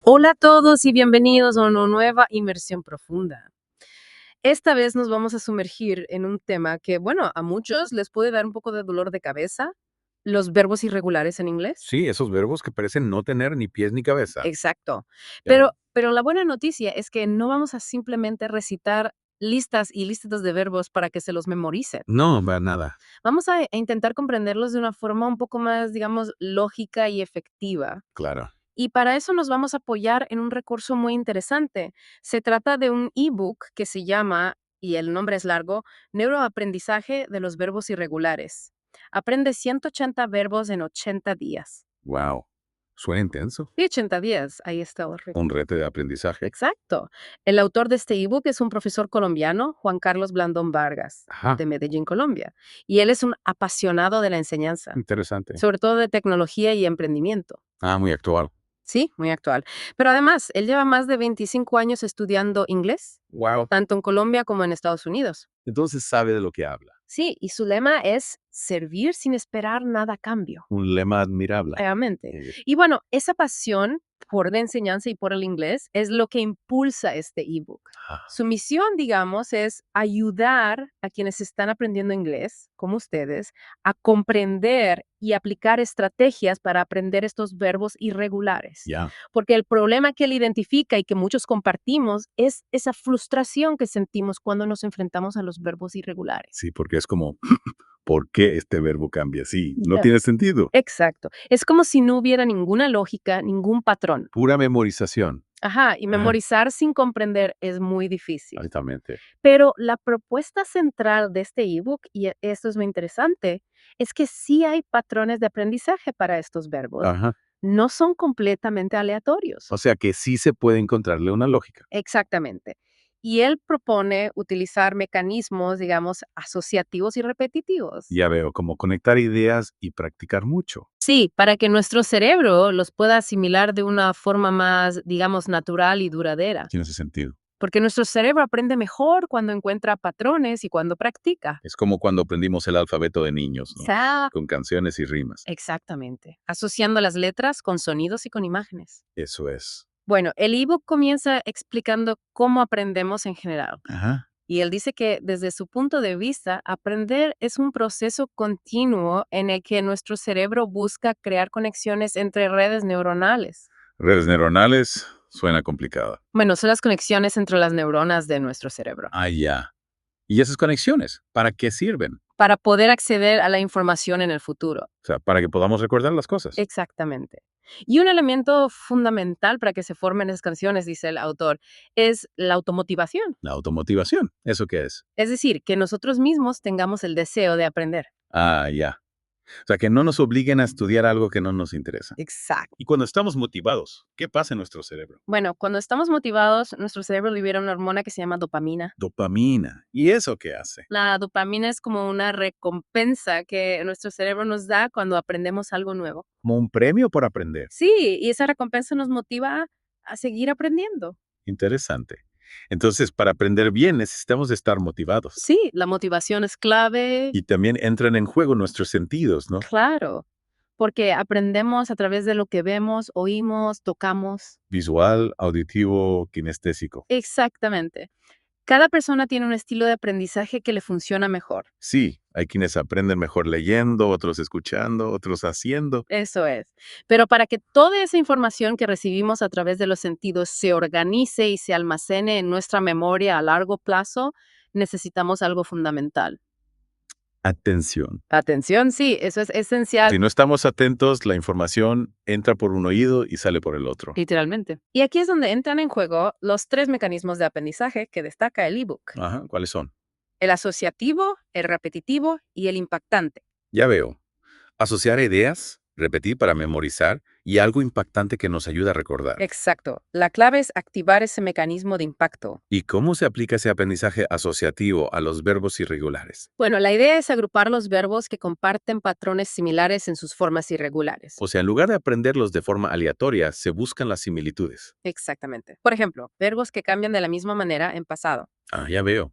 Hola a todos y bienvenidos a una nueva inmersión profunda. Esta vez nos vamos a sumergir en un tema que, bueno, a muchos les puede dar un poco de dolor de cabeza, los verbos irregulares en inglés. Sí, esos verbos que parecen no tener ni pies ni cabeza. Exacto. Ya Pero, veo. pero la buena noticia es que no vamos a simplemente recitar listas y listas de verbos para que se los memoricen. No, va nada. Vamos a intentar comprenderlos de una forma un poco más, digamos, lógica y efectiva. Claro. Y para eso nos vamos a apoyar en un recurso muy interesante. Se trata de un ebook que se llama, y el nombre es largo, Neuroaprendizaje de los verbos irregulares. Aprende 180 verbos en 80 días. Wow. Suena intenso. Y 80 días, ahí está el reto. Un reto de aprendizaje. Exacto. El autor de este ebook es un profesor colombiano, Juan Carlos Blandón Vargas, Ajá. de Medellín, Colombia. Y él es un apasionado de la enseñanza, Interesante. sobre todo de tecnología y emprendimiento. Ah, muy actual. Sí, muy actual. Pero además, él lleva más de 25 años estudiando inglés, Wow. tanto en Colombia como en Estados Unidos. Entonces sabe de lo que habla. Sí, y su lema es servir sin esperar nada a cambio. Un lema admirable. Realmente. Eh, Y bueno, esa pasión por la enseñanza y por el inglés es lo que impulsa este ebook. ah, Su misión, digamos, es ayudar a quienes están aprendiendo inglés, como ustedes, a comprender y aplicar estrategias para aprender estos verbos irregulares. ya. Porque el problema que él identifica y que muchos compartimos es esa frustración que sentimos cuando nos enfrentamos a los verbos irregulares. Sí, porque es como, ¿por qué este verbo cambia así? No Ya. tiene sentido. Exacto. Es como si no hubiera ninguna lógica, ningún patrón. Pura memorización. Ajá, y Ajá. memorizar sin comprender es muy difícil. Altamente. Pero la propuesta central de este ebook, y esto es muy interesante, es que sí hay patrones de aprendizaje para estos verbos. Ajá. No son completamente aleatorios. O sea que sí se puede encontrarle una lógica. Exactamente. Y él propone utilizar mecanismos, digamos, asociativos y repetitivos. Ya veo, como conectar ideas y practicar mucho. Sí, para que nuestro cerebro los pueda asimilar de una forma más, digamos, natural y duradera. Tiene ese sentido. Porque nuestro cerebro aprende mejor cuando encuentra patrones y cuando practica. Es como cuando aprendimos el alfabeto de niños, ¿no? Sa- Con canciones y rimas. Exactamente, asociando las letras con sonidos y con imágenes. Eso es. Bueno, el ebook comienza explicando cómo aprendemos en general. Ajá. Y él dice que desde su punto de vista, aprender es un proceso continuo en el que nuestro cerebro busca crear conexiones entre redes neuronales. Redes neuronales, suena complicado. Bueno, son las conexiones entre las neuronas de nuestro cerebro, Ah, ya. ¿Y esas conexiones? ¿Para qué sirven? para poder acceder a la información en el futuro. O sea, para que podamos recordar las cosas. Exactamente. Y un elemento fundamental para que se formen esas canciones, dice el autor, es la automotivación. La automotivación. ¿Eso qué es? Es decir, que nosotros mismos tengamos el deseo de aprender. Ah, ya. O sea, que no nos obliguen a estudiar algo que no nos interesa. Exacto. Y cuando estamos motivados, ¿qué pasa en nuestro cerebro? Bueno, cuando estamos motivados, nuestro cerebro libera una hormona que se llama dopamina. Dopamina. ¿Y eso qué hace? La dopamina es como una recompensa que nuestro cerebro nos da cuando aprendemos algo nuevo. Como un premio por aprender. Sí, y esa recompensa nos motiva a seguir aprendiendo. Interesante. Entonces, para aprender bien necesitamos estar motivados. Sí, la motivación es clave, Y también entran en juego nuestros sentidos, ¿no? claro, porque aprendemos a través de lo que vemos, oímos, tocamos. Visual, auditivo, kinestésico. Exactamente. Cada persona tiene un estilo de aprendizaje que le funciona mejor. Sí, hay quienes aprenden mejor leyendo, otros escuchando, otros haciendo. Eso es. Pero para que toda esa información que recibimos a través de los sentidos se organice y se almacene en nuestra memoria a largo plazo, necesitamos algo fundamental. Atención. Atención, sí, eso es esencial, Si no estamos atentos, la información entra por un oído y sale por el otro. literalmente. Y aquí es donde entran en juego los tres mecanismos de aprendizaje que destaca el ebook: Ajá, ¿cuáles son? el asociativo, el repetitivo y el impactante. Ya veo. Asociar ideas, repetir para memorizar y algo impactante que nos ayuda a recordar. Exacto. La clave es activar ese mecanismo de impacto. ¿Y cómo se aplica ese aprendizaje asociativo a los verbos irregulares? Bueno, la idea es agrupar los verbos que comparten patrones similares en sus formas irregulares. O sea, en lugar de aprenderlos de forma aleatoria, se buscan las similitudes. Exactamente. Por ejemplo, verbos que cambian de la misma manera en pasado. Ah, ya veo.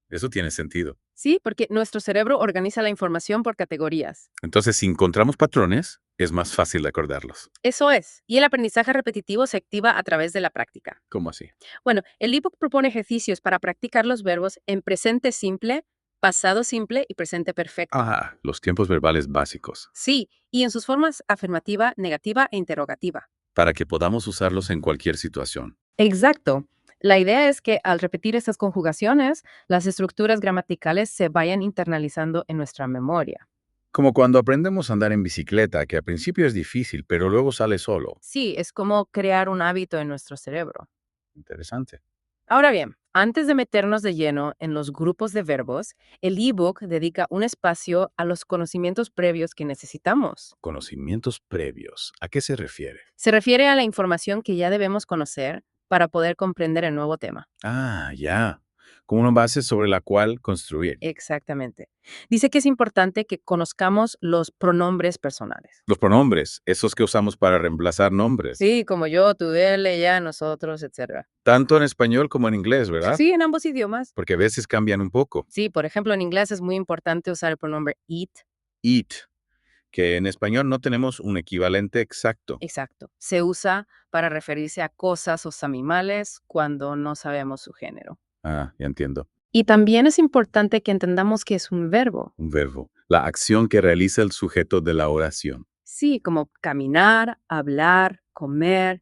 Eso tiene sentido. Sí, porque nuestro cerebro organiza la información por categorías. Entonces, si encontramos patrones, Es más fácil de acordarlos. Eso es. Y el aprendizaje repetitivo se activa a través de la práctica. ¿Cómo así? Bueno, el ebook propone ejercicios para practicar los verbos en presente simple, pasado simple y presente perfecto. Ah, los tiempos verbales básicos, Sí, y en sus formas afirmativa, negativa e interrogativa. para que podamos usarlos en cualquier situación. Exacto. La idea es que al repetir estas conjugaciones, las estructuras gramaticales se vayan internalizando en nuestra memoria. Como cuando aprendemos a andar en bicicleta, que al principio es difícil, pero luego sale solo. Sí, es como crear un hábito en nuestro cerebro. Interesante. Ahora bien, antes de meternos de lleno en los grupos de verbos, el ebook dedica un espacio a los conocimientos previos que necesitamos. Conocimientos previos. ¿A qué se refiere? Se refiere a la información que ya debemos conocer para poder comprender el nuevo tema. Ah, ya. Como una base sobre la cual construir. Exactamente. Dice que es importante que conozcamos los pronombres personales. Los pronombres, esos que usamos para reemplazar nombres. Sí, como yo, tú, él, ella, nosotros, etcétera. Tanto en español como en inglés, ¿verdad? Sí, en ambos idiomas. Porque a veces cambian un poco. Sí, por ejemplo, en inglés es muy importante usar el pronombre it. Eat, que en español no tenemos un equivalente exacto. Exacto. Se usa para referirse a cosas o animales cuando no sabemos su género. Ah, ya entiendo. Y también es importante que entendamos que es un verbo. Un verbo. La acción que realiza el sujeto de la oración. Sí, como caminar, hablar, comer,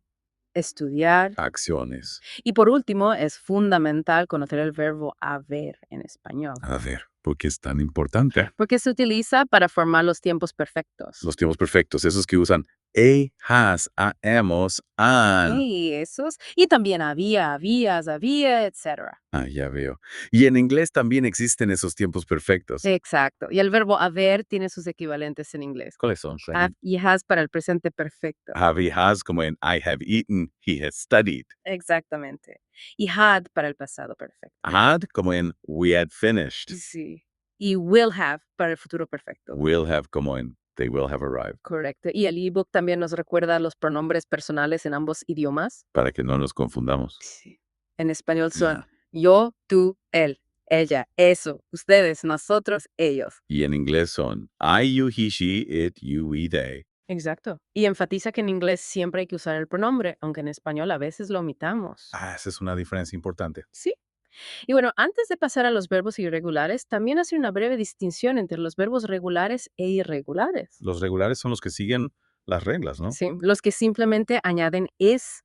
estudiar. Acciones. Y por último, es fundamental conocer el verbo haber en español, A ver, ¿por qué es tan importante? porque se utiliza para formar los tiempos perfectos. Los tiempos perfectos, esos que usan a, has, a, hemos, an. Y esos, y también había, habías, había, etcétera. Ah, ya veo. Y en inglés también existen esos tiempos perfectos. Exacto. Y el verbo haber tiene sus equivalentes en inglés. ¿Cuáles son? Have y has para el presente perfecto. Have y has, como en I have eaten, he has studied. Exactamente. Y had para el pasado perfecto. Had, como en we had finished. Sí. Y will have para el futuro perfecto. Will have, como en they will have arrived. Correcto. Y el ebook también nos recuerda los pronombres personales en ambos idiomas. Para que no nos confundamos. Sí. En español son Ya. yo, tú, él, ella, eso, ustedes, nosotros, ellos. Y en inglés son I, you, he, she, it, you, we, they. Exacto. Y enfatiza que en inglés siempre hay que usar el pronombre, aunque en español a veces lo omitamos. Ah, esa es una diferencia importante. Sí. Y bueno, antes de pasar a los verbos irregulares, también hace una breve distinción entre los verbos regulares e irregulares. Los regulares son los que siguen las reglas, ¿no? Sí, los que simplemente añaden es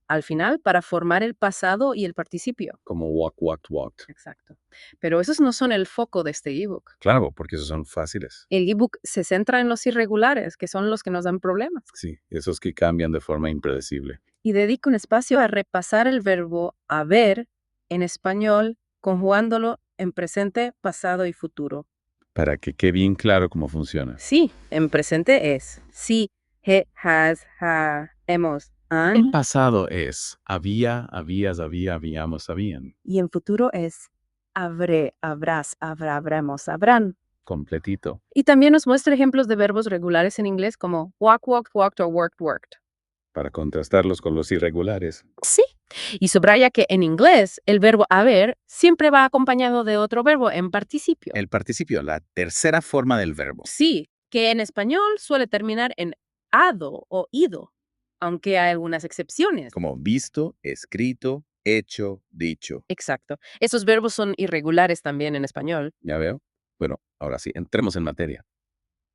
al final para formar el pasado y el participio. Como walk, walked, walked. Exacto. Pero esos no son el foco de este ebook. Claro, porque esos son fáciles. El ebook se centra en los irregulares, que son los que nos dan problemas, Sí, esos que cambian de forma impredecible. y dedica un espacio a repasar el verbo haber en español, conjugándolo en presente, pasado y futuro. Para que quede bien claro cómo funciona. Sí, en presente es sí, he, has, ha, hemos, El han. pasado es había, habías, había, habíamos, habían. Y en futuro es habré, habrás, habrá, habremos, habrán. Completito. Y también nos muestra ejemplos de verbos regulares en inglés como walk, walked, walked o worked, worked. Para contrastarlos con los irregulares. Sí. Y subraya que en inglés el verbo haber siempre va acompañado de otro verbo en participio. El participio, la tercera forma del verbo. Sí, que en español suele terminar en ado o ido, aunque hay algunas excepciones. Como visto, escrito, hecho, dicho. Exacto. Esos verbos son irregulares también en español. ¿Ya veo? Bueno, ahora sí, entremos en materia.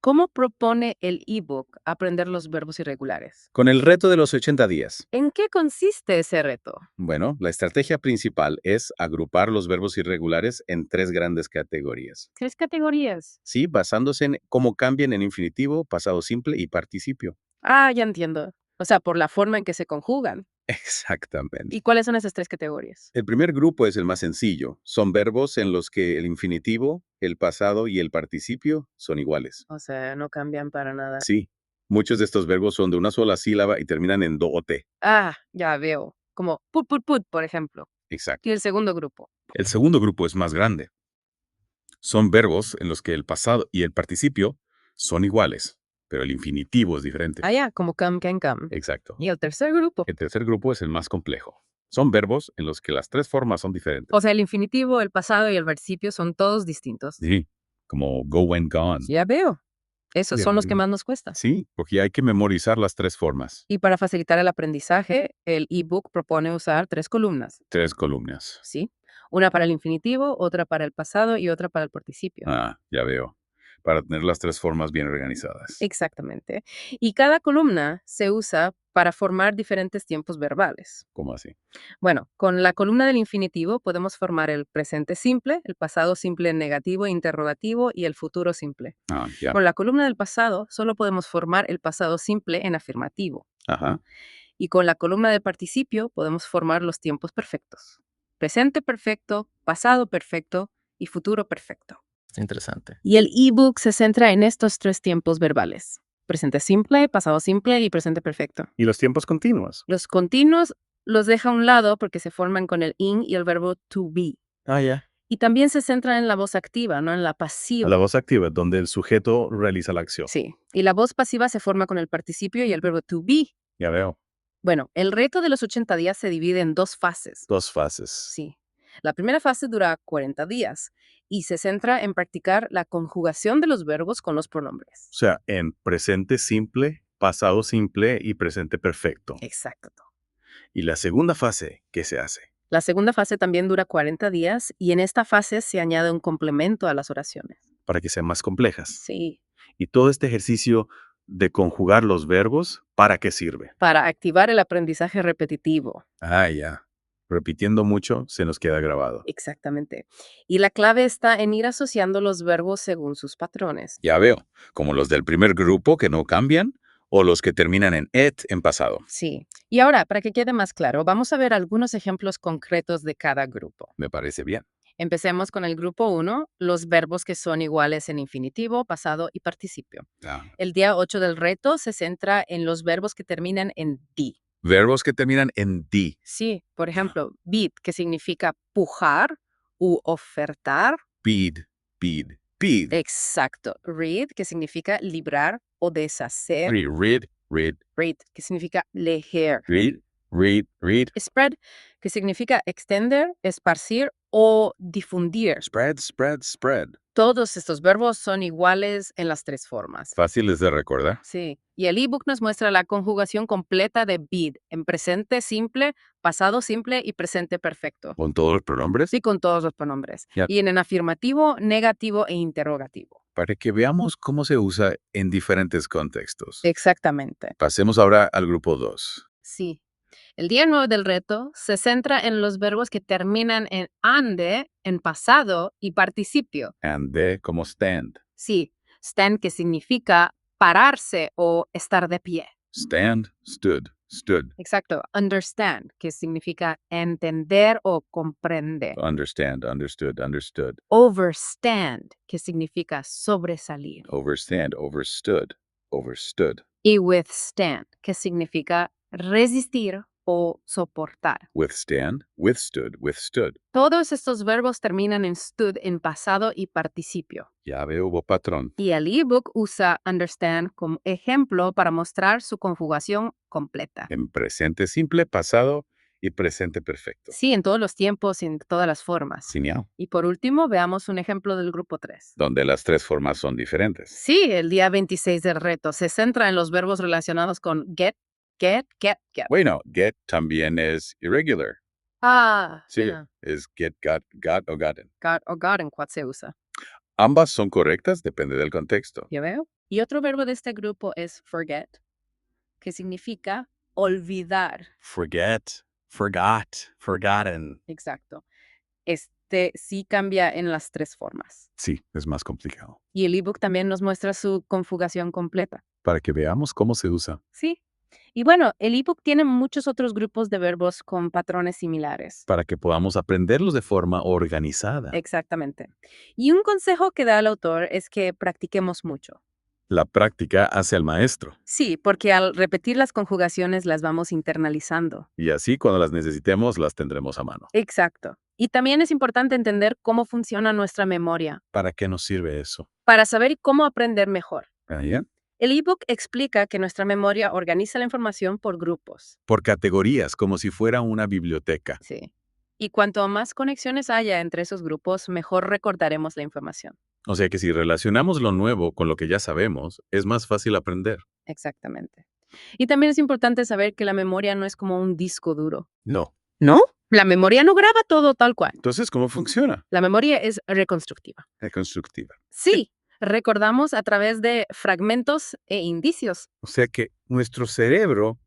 ¿Cómo propone el ebook aprender los verbos irregulares? Con el reto de los 80 días. ¿En qué consiste ese reto? Bueno, la estrategia principal es agrupar los verbos irregulares en tres grandes categorías. 3 categorías. Sí, basándose en cómo cambian en infinitivo, pasado simple y participio. Ah, ya entiendo. O sea, por la forma en que se conjugan. Exactamente. ¿Y cuáles son esas 3 categorías? El primer grupo es el más sencillo. Son verbos en los que el infinitivo, el pasado y el participio son iguales. O sea, no cambian para nada. Sí, muchos de estos verbos son de una sola sílaba y terminan en do o te. Ah, ya veo. Como put, por ejemplo. Exacto. Y el segundo grupo. El segundo grupo es más grande. Son verbos en los que el pasado y el participio son iguales, pero el infinitivo es diferente. Ah, ya, como come, can, come. Exacto. Y el tercer grupo. El tercer grupo es el más complejo. Son verbos en los que las tres formas son diferentes. O sea, el infinitivo, el pasado y el participio son todos distintos. Sí, como go and gone. Ya veo. Esos De son los que verdad. más nos cuesta. Sí, porque hay que memorizar las 3 formas, Y para facilitar el aprendizaje, el ebook propone usar 3 columnas, 3 columnas. ¿sí? Una para el infinitivo, otra para el pasado y otra para el participio. Ah, ya veo. Para tener las 3 formas bien organizadas. Exactamente. Y cada columna se usa para formar diferentes tiempos verbales. ¿Cómo así? Bueno, con la columna del infinitivo podemos formar el presente simple, el pasado simple negativo e interrogativo y el futuro simple. Ah, ya. Con la columna del pasado solo podemos formar el pasado simple en afirmativo. Ajá. Y con la columna del participio podemos formar los tiempos perfectos. Presente perfecto, pasado perfecto y futuro perfecto. Está interesante. Y el ebook se centra en estos 3 tiempos verbales. Presente simple, pasado simple y presente perfecto. ¿Y los tiempos continuos? Los continuos los deja a un lado porque se forman con el in y el verbo to be. Ah, ya. Y también se centra en la voz activa, no en la pasiva. La voz activa, donde el sujeto realiza la acción. Sí. Y la voz pasiva se forma con el participio y el verbo to be. Ya veo. Bueno, el reto de los 80 días se divide en 2 fases. 2 fases. Sí. La primera fase dura 40 días y se centra en practicar la conjugación de los verbos con los pronombres. O sea, en presente simple, pasado simple y presente perfecto. Exacto. Y la segunda fase, ¿qué se hace? La segunda fase también dura 40 días y en esta fase se añade un complemento a las oraciones. Para que sean más complejas. Sí. Y todo este ejercicio de conjugar los verbos, ¿para qué sirve? Para activar el aprendizaje repetitivo. Ah, ya. Repitiendo mucho, se nos queda grabado. Exactamente. Y la clave está en ir asociando los verbos según sus patrones. Ya veo. Como los del primer grupo que no cambian o los que terminan en et en pasado. Sí. Y ahora, para que quede más claro, vamos a ver algunos ejemplos concretos de cada grupo. Me parece bien. Empecemos con el grupo 1, los verbos que son iguales en infinitivo, pasado y participio. Ah. El día 8 del reto se centra en los verbos que terminan en di. Verbos que terminan en di. Sí, por ejemplo, bid, que significa pujar u ofertar. Bid, bid, bid. Exacto. Read, que significa librar o deshacer. Read, read, Read, que significa leer. read, read, read. Spread, que significa extender, esparcir o difundir. Spread, spread, spread. Todos estos verbos son iguales en las 3 formas. Fáciles de recordar. Sí. Y el ebook nos muestra la conjugación completa de bid en presente simple, pasado simple y presente perfecto. ¿Con todos los pronombres? Sí, con todos los pronombres. Ya. Y en afirmativo, negativo e interrogativo. Para que veamos cómo se usa en diferentes contextos. Exactamente. Pasemos ahora al grupo 2. Sí. El día 9 del reto se centra en los verbos que terminan en ande, en pasado y participio. And de como stand. Sí, stand, que significa pararse o estar de pie. Stand, stood, stood. Exacto. Understand, que significa entender o comprender. Understand, understood, understood. Overstand, que significa sobresalir. Overstand, overstood, overstood. Y withstand, que significa resistir o soportar. Withstand, withstood, withstood. Todos estos verbos terminan en stood en pasado y participio. Ya veo hubo patrón. Y el ebook usa understand como ejemplo para mostrar su conjugación completa. En presente simple, pasado y presente perfecto. Sí, en todos los tiempos y en todas las formas. Genial. Y por último, veamos un ejemplo del grupo 3. Donde las 3 formas son diferentes. Sí, el día 26 del reto se centra en los verbos relacionados con get, get, get, get. Bueno, get también es irregular. Ah, Sí, ya. es get, got o gotten. Got o gotten, ¿cuál se usa? Ambas son correctas, depende del contexto. ¿Ya veo? Y otro verbo de este grupo es forget, que significa olvidar. Forget, forgot, forgotten. Exacto. Este sí cambia en las 3 formas. Sí, es más complicado. Y el ebook también nos muestra su conjugación completa. Para que veamos cómo se usa. Sí. Y bueno, el ebook tiene muchos otros grupos de verbos con patrones similares. Para que podamos aprenderlos de forma organizada. Exactamente. Y un consejo que da el autor es que practiquemos mucho. La práctica hace al maestro. Sí, porque al repetir las conjugaciones las vamos internalizando. Y así cuando las necesitemos las tendremos a mano. Exacto. Y también es importante entender cómo funciona nuestra memoria ¿Para qué nos sirve eso? para saber cómo aprender mejor. Ah, ya. El ebook explica que nuestra memoria organiza la información por grupos. Por categorías, como si fuera una biblioteca. Sí. Y cuanto más conexiones haya entre esos grupos, mejor recordaremos la información. O sea que si relacionamos lo nuevo con lo que ya sabemos, es más fácil aprender. Exactamente. Y también es importante saber que la memoria no es como un disco duro. No. ¿No? La memoria no graba todo tal cual. Entonces, ¿cómo funciona? La memoria es reconstructiva. Reconstructiva. Sí, recordamos a través de fragmentos e indicios. O sea que nuestro cerebro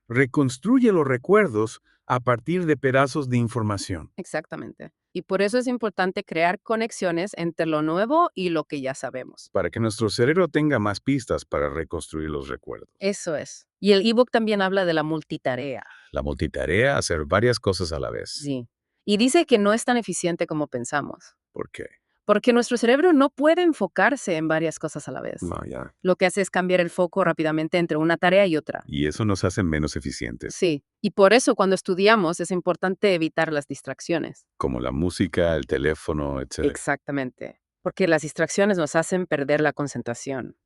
reconstruye los recuerdos a partir de pedazos de información. Exactamente. Y por eso es importante crear conexiones entre lo nuevo y lo que ya sabemos. Para que nuestro cerebro tenga más pistas para reconstruir los recuerdos. Eso es. Y el ebook también habla de la multitarea. La multitarea, hacer varias cosas a la vez. Sí. Y dice que no es tan eficiente como pensamos. ¿Por qué? Porque nuestro cerebro no puede enfocarse en varias cosas a la vez. No, ya. Lo que hace es cambiar el foco rápidamente entre una tarea y otra. Y eso nos hace menos eficientes. Sí. Y por eso cuando estudiamos es importante evitar las distracciones. Como la música, el teléfono, etc. Exactamente. Porque las distracciones nos hacen perder la concentración.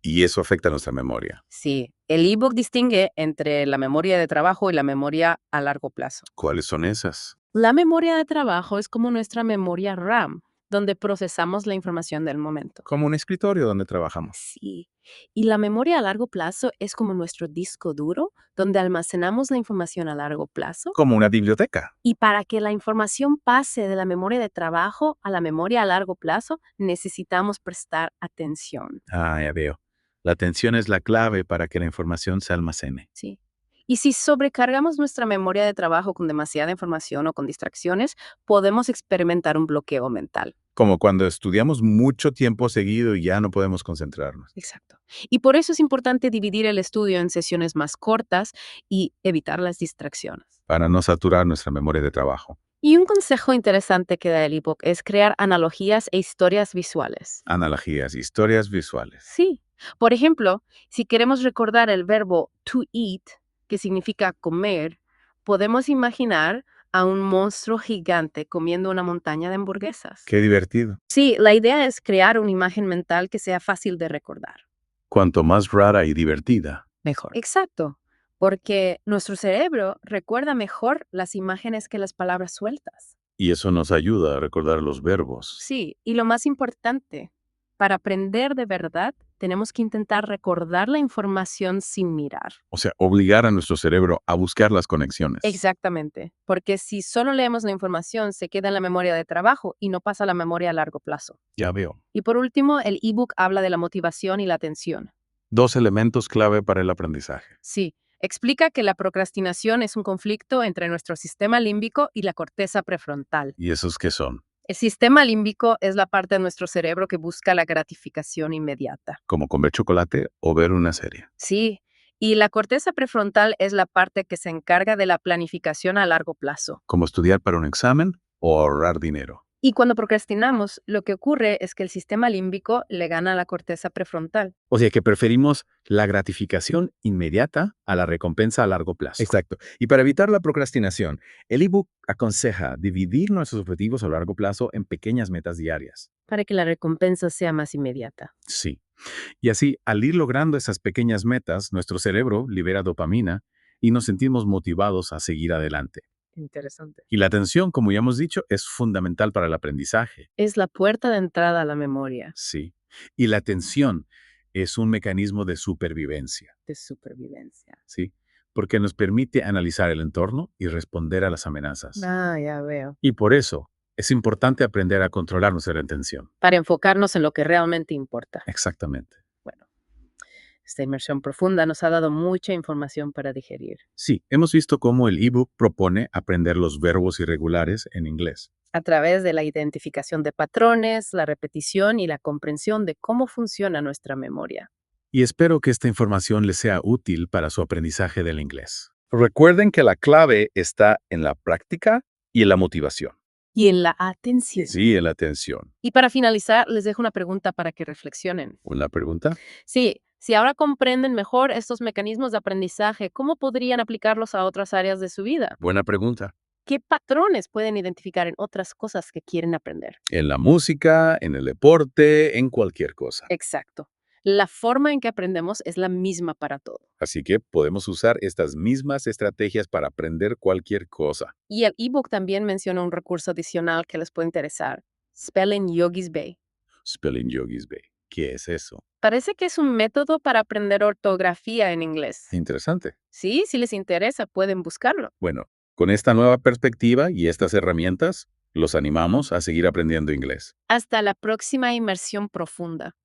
Y eso afecta nuestra memoria. Sí, el ebook distingue entre la memoria de trabajo y la memoria a largo plazo. ¿Cuáles son esas? La memoria de trabajo es como nuestra memoria RAM, donde procesamos la información del momento. Como un escritorio donde trabajamos. Sí, y la memoria a largo plazo es como nuestro disco duro, donde almacenamos la información a largo plazo. Como una biblioteca. Y para que la información pase de la memoria de trabajo a la memoria a largo plazo, necesitamos prestar atención. Ah, ya veo. La atención es la clave para que la información se almacene. Sí. Y si sobrecargamos nuestra memoria de trabajo con demasiada información o con distracciones, podemos experimentar un bloqueo mental. Como cuando estudiamos mucho tiempo seguido y ya no podemos concentrarnos. Exacto. Y por eso es importante dividir el estudio en sesiones más cortas y evitar las distracciones. Para no saturar nuestra memoria de trabajo. Y un consejo interesante que da el ebook es crear analogías e historias visuales. Analogías, historias visuales. Sí. Por ejemplo, si queremos recordar el verbo to eat, que significa comer, podemos imaginar a un monstruo gigante comiendo una montaña de hamburguesas. Qué divertido. Sí, la idea es crear una imagen mental que sea fácil de recordar. Cuanto más rara y divertida, Mejor. Exacto, porque nuestro cerebro recuerda mejor las imágenes que las palabras sueltas. y eso nos ayuda a recordar los verbos. Sí, y lo más importante, para aprender de verdad, tenemos que intentar recordar la información sin mirar. O sea, obligar a nuestro cerebro a buscar las conexiones. Exactamente, porque si solo leemos la información, se queda en la memoria de trabajo y no pasa a la memoria a largo plazo. Ya veo. Y por último, el ebook habla de la motivación y la atención. 2 elementos clave para el aprendizaje. Sí, explica que la procrastinación es un conflicto entre nuestro sistema límbico y la corteza prefrontal. ¿Y esos qué son? El sistema límbico es la parte de nuestro cerebro que busca la gratificación inmediata. Como comer chocolate o ver una serie. Sí, y la corteza prefrontal es la parte que se encarga de la planificación a largo plazo. Como estudiar para un examen o ahorrar dinero. Y cuando procrastinamos, lo que ocurre es que el sistema límbico le gana a la corteza prefrontal. O sea que preferimos la gratificación inmediata a la recompensa a largo plazo. Exacto. Y para evitar la procrastinación, el ebook aconseja dividir nuestros objetivos a largo plazo en pequeñas metas diarias. Para que la recompensa sea más inmediata. Sí. Y así, al ir logrando esas pequeñas metas, nuestro cerebro libera dopamina y nos sentimos motivados a seguir adelante. Interesante. Y la atención, como ya hemos dicho, es fundamental para el aprendizaje. Es la puerta de entrada a la memoria Sí. Y la atención es un mecanismo de supervivencia. de supervivencia. ¿Sí? Porque nos permite analizar el entorno y responder a las amenazas. Ah, ya veo. Y por eso es importante aprender a controlar nuestra atención. Para enfocarnos en lo que realmente importa. Exactamente. Bueno, esta inmersión profunda nos ha dado mucha información para digerir. Sí, hemos visto cómo el ebook propone aprender los verbos irregulares en inglés. A través de la identificación de patrones, la repetición y la comprensión de cómo funciona nuestra memoria. Y espero que esta información les sea útil para su aprendizaje del inglés. Recuerden que la clave está en la práctica y en la motivación. Y en la atención. Sí, en la atención. Y para finalizar, les dejo una pregunta para que reflexionen. ¿Una pregunta? Sí, si ahora comprenden mejor estos mecanismos de aprendizaje, ¿cómo podrían aplicarlos a otras áreas de su vida? Buena pregunta. ¿Qué patrones pueden identificar en otras cosas que quieren aprender? En la música, en el deporte, en cualquier cosa. Exacto. La forma en que aprendemos es la misma para todo. Así que podemos usar estas mismas estrategias para aprender cualquier cosa. Y el ebook también menciona un recurso adicional que les puede interesar, Spelling Yogis Bay. Spelling Yogis Bay. ¿Qué es eso? Parece que es un método para aprender ortografía en inglés. Interesante. Sí, si les interesa, pueden buscarlo. Bueno, con esta nueva perspectiva y estas herramientas, los animamos a seguir aprendiendo inglés. Hasta la próxima inmersión profunda.